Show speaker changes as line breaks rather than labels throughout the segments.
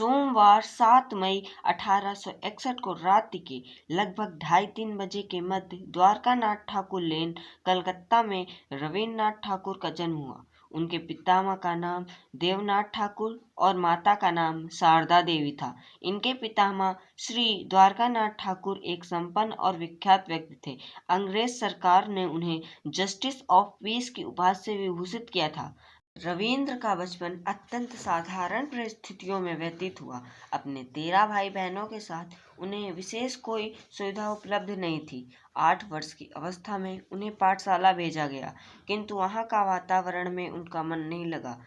सोमवार 7 मई 1861 को रात्रि के लगभग 2:30 बजे के मध्य द्वारकानाथ ठाकुर लेन, कलकत्ता में रवीन्द्रनाथ ठाकुर का जन्म हुआ। उनके पितामह का नाम देवनाथ ठाकुर और माता का नाम शारदा देवी था। इनके पितामह श्री द्वारकानाथ ठाकुर एक संपन्न और विख्यात व्यक्ति थे। अंग्रेज सरकार ने उन्हें जस्टिस ऑफ पीस की उपाधि से विभूषित किया था। रविंद्र का बचपन अत्यंत साधारण परिस्थितियों में व्यतीत हुआ। अपने 13 भाई बहनों के साथ उन्हें विशेष कोई सुविधा उपलब्ध नहीं थी। 8 वर्ष की अवस्था में उन्हें पाठशाला भेजा गया, किंतु वहाँ का वातावरण में उनका मन नहीं लगा।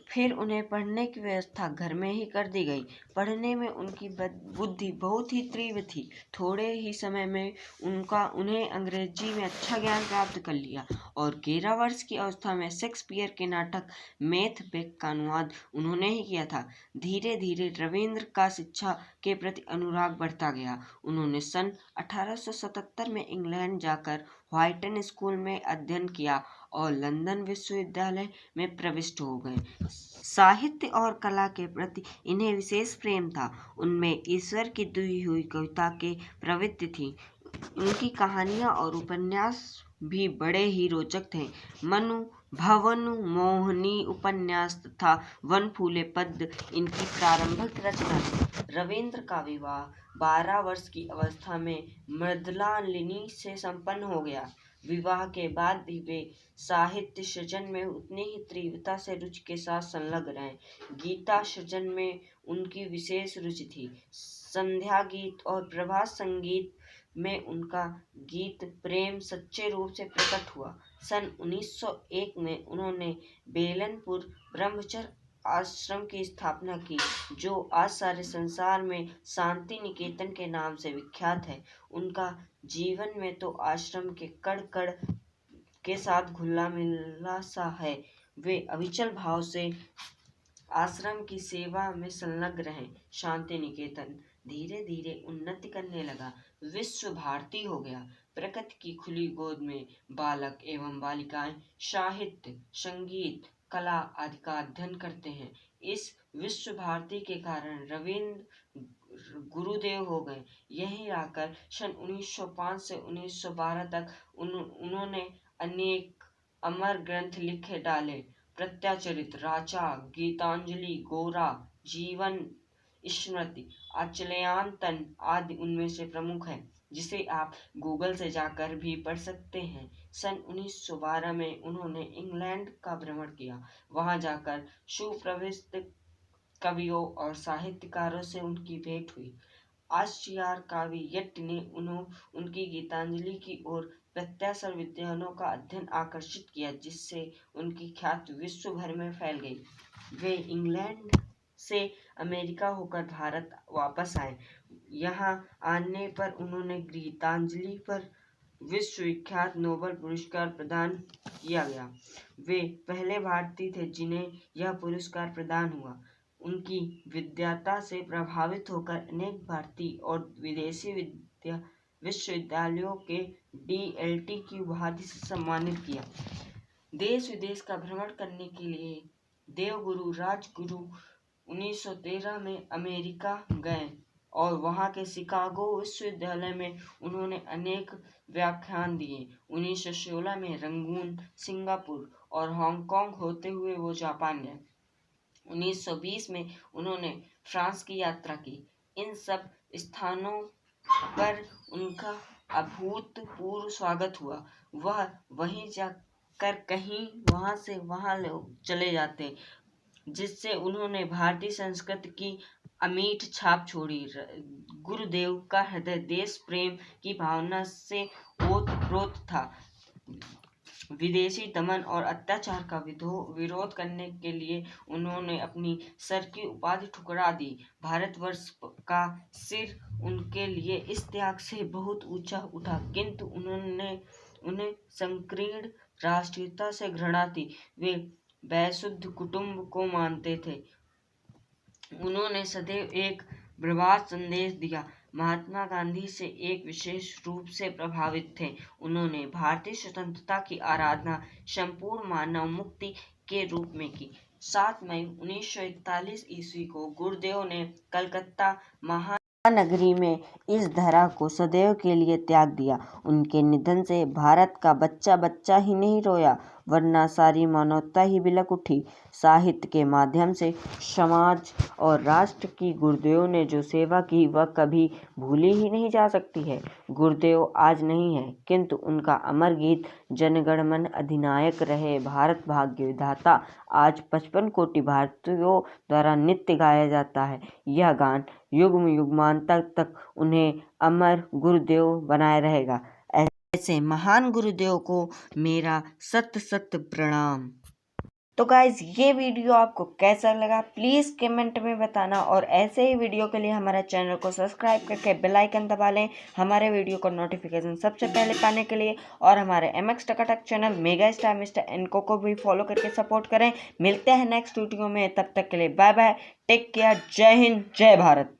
फिर उन्हें पढ़ने की व्यवस्था घर में ही कर दी गई। पढ़ने में उनकी बुद्धि बहुत ही तीव्र थी। थोड़े ही समय में उन्हें अंग्रेजी में अच्छा ज्ञान प्राप्त कर लिया और 11 वर्ष की अवस्था में शेक्सपियर के नाटक मैकबेथ का अनुवाद उन्होंने ही किया था। धीरे धीरे रविंद्र का शिक्षा के प्रति अनुराग बढ़ता गया। उन्होंने सन 1877 में इंग्लैंड जाकर व्हाइटन स्कूल में अध्ययन किया और लंदन विश्वविद्यालय में प्रविष्ट हो गए। साहित्य और कला के प्रति इन्हें विशेष प्रेम था। उनमें ईश्वर की दी हुई कविता की प्रवृत्ति थी। उनकी कहानियां और उपन्यास भी बड़े ही रोचक थे। मनु भवनु मोहिनी उपन्यास तथा वन फूले पद्य इनकी प्रारंभिक रचना थी। रविंद्र का विवाह 12 वर्ष की अवस्था में मृदुलालिनी से संपन्न हो गया। विवाह के बाद भी वे साहित्य सृजन में उतनी ही तीव्रता से रुचि के साथ संलग्न रहे। गीता सृजन में उनकी विशेष रुचि थी। संध्या गीत और प्रभात संगीत में उनका गीत प्रेम सच्चे रूप से प्रकट हुआ। सन 1901 में उन्होंने बेलनपुर ब्रह्मचर्य आश्रम की स्थापना की, जो आज सारे संसार में शांति निकेतन के नाम से विख्यात है। उनका जीवन में तो आश्रम के कण कण के साथ घुला मिला सा है। वे अविचल भाव से आश्रम की सेवा में संलग्न रहे। शांति निकेतन धीरे धीरे उन्नति करने लगा, विश्व भारती हो गया। प्रकृति की खुली गोद में बालक एवं बालिकाएं साहित्य, संगीत, कला आदि का अध्ययन करते हैं। इस विश्व भारती के कारण रविंद्र गुरुदेव हो गए। यहीं रहकर सन 1905 से 1912 तक उन्होंने अनेक अमर ग्रंथ लिखे डाले। प्रत्याचरित, राचा, गीतांजलि, गोरा, जीवन स्मृति, आचल्यायतन आदि उनमें से प्रमुख है, जिसे आप गूगल से जाकर भी पढ़ सकते हैं। सन 1912 में उन्होंने इंग्लैंड का भ्रमण किया। वहां जाकर सुप्रसिद्ध कवियों और साहित्यकारों से उनकी भेंट हुई। आचार्य कावी यट्ट ने उनकी गीतांजलि की ओर प्रत्याशर विद्वानों का अध्ययन आकर्षित किया, जिससे उनकी ख्याति विश्व भर में फैल गई। वे इंग्लैंड से अमेरिका होकर भारत वापस आए। यहाँ आने पर उन्होंने गीतांजलि पर विश्वविख्यात नोबेल पुरस्कार प्रदान किया गया। वे पहले भारतीय थे जिन्हें यह पुरस्कार प्रदान हुआ। उनकी विद्वता से प्रभावित होकर अनेक भारतीय और विदेशी विश्वविद्यालयों के DLT की उपाधि से सम्मानित किया। देश विदेश का भ्रमण करने के लिए देवगुरु राजगुरु 1913 में अमेरिका गए और वहां के शिकागो विश्वविद्यालय में उन्होंने अनेक व्याख्यान दिए। 1916 में रंगून, सिंगापुर और हांगकांग होते हुए वो जापान गए। 1920 में उन्होंने फ्रांस की यात्रा की। इन सब स्थानों पर उनका अभूतपूर्व स्वागत हुआ। वह वहीं जाकर कहीं वहां से वहां चले जाते, जिससे उन्होंने भारतीय संस्कृति की अमिट छाप छोड़ी। गुरुदेव का हृदय देश प्रेम की भावना से ओतप्रोत था। विदेशी दमन और अत्याचार का विरोध करने के लिए उन्होंने अपनी सर की उपाधि ठुकरा दी। भारतवर्ष का सिर उनके लिए इस त्याग से बहुत ऊंचा उठा, किंतु उन्हें संकीर्ण राष्ट्रीयता से घृणा थी। वे वैशुद्ध कुटुंब को मानते थे। उन्होंने सदैव एक प्रभात संदेश दिया। महात्मा गांधी से एक विशेष रूप से प्रभावित थे। उन्होंने भारतीय स्वतंत्रता की आराधना संपूर्ण मानव मुक्ति के रूप में की। 7 मई 1941 ईस्वी को गुरुदेव ने कलकत्ता महानगरी में इस धरा को सदैव के लिए त्याग दिया। उनके निधन से भारत का बच्चा बच्चा ही नहीं रोया, वरना सारी मानवता ही बिलक उठी। साहित्य के माध्यम से समाज और राष्ट्र की गुरुदेव ने जो सेवा की वह कभी भूली ही नहीं जा सकती है। गुरुदेव आज नहीं है, किंतु उनका अमर गीत जनगण मन अधिनायक रहे भारत भाग्य विधाता आज 55 कोटि भारतीयों द्वारा नित्य गाया जाता है। यह गान युग युगांतर तक उन्हें अमर गुरुदेव बनाए रहेगा। ऐसे महान गुरुदेव को मेरा सत सत प्रणाम। तो गाइज, ये वीडियो आपको कैसा लगा प्लीज़ कमेंट में बताना, और ऐसे ही वीडियो के लिए हमारे चैनल को सब्सक्राइब करके बेल आइकन दबा लें हमारे वीडियो को नोटिफिकेशन सबसे पहले पाने के लिए। और हमारे MX Takatak channel mega star mister एनको को भी फॉलो करके सपोर्ट करें। मिलते हैं नेक्स्ट वीडियो में, तब तक के लिए बाय बाय, टेक केयर, जय हिंद, जय भारत।